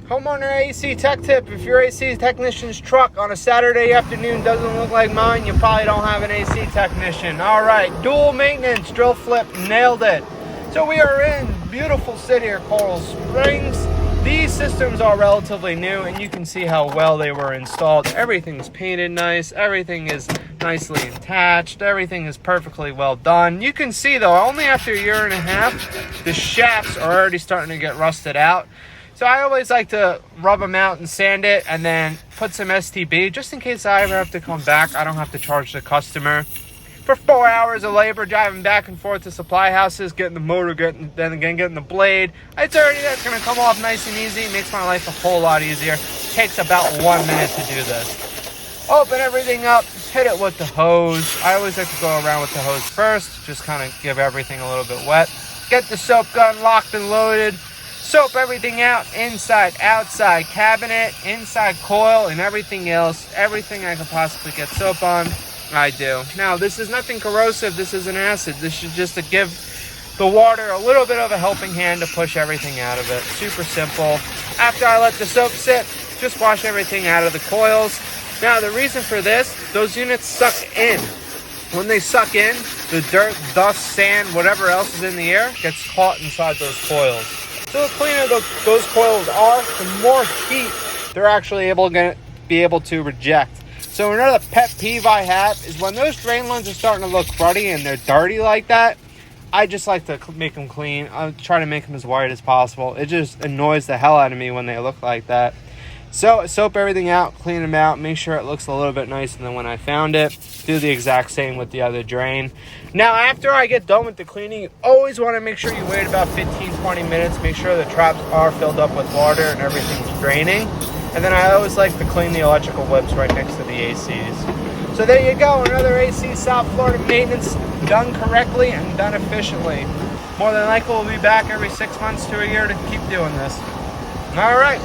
Homeowner AC tech tip: if your AC technician's truck on a Saturday afternoon doesn't look like mine, you probably don't have an AC technician. All right, dual maintenance, drill flip, nailed it. So we are in beautiful city of Coral Springs. These systems are relatively new, and you can see how well they were installed. Everything's painted nice, everything is nicely attached, everything is perfectly well done. You can see though, only after a year and a half, the shafts are already starting to get rusted out. So I always like to rub them out and sand it and then put some STB just in case I ever have to come back. I don't have to charge the customer for 4 hours of labor driving back and forth to supply houses, getting the motor, getting the blade. It's already, that's going to come off nice and easy. It makes my life a whole lot easier. It takes about 1 minute to do this. Open everything up, hit it with the hose. I always like to go around with the hose first, just kind of give everything a little bit wet. Get the soap gun locked and loaded. Soap everything out, inside, outside, cabinet, inside coil, and everything else. Everything I could possibly get soap on, I do. Now, this is nothing corrosive. This is an acid. This is just to give the water a little bit of a helping hand to push everything out of it. Super simple. After I let the soap sit, just wash everything out of the coils. Now, the reason for this, those units suck in. When they suck in, the dirt, dust, sand, whatever else is in the air gets caught inside those coils. So the cleaner those coils are, the more heat they're actually be able to reject. So another pet peeve I have is when those drain lines are starting to look cruddy and they're dirty like that, I just like to make them clean. I try to make them as white as possible. It just annoys the hell out of me when they look like that. So soap everything out, clean them out, make sure it looks a little bit nicer than when I found it. Do the exact same with the other drain. Now, after I get done with the cleaning, you always want to make sure you wait about 15-20 minutes. Make sure the traps are filled up with water and everything's draining. And then I always like to clean the electrical whips right next to the ACs. So there you go, another AC South Florida maintenance done correctly and done efficiently. More than likely, we'll be back every 6 months to a year to keep doing this. All right.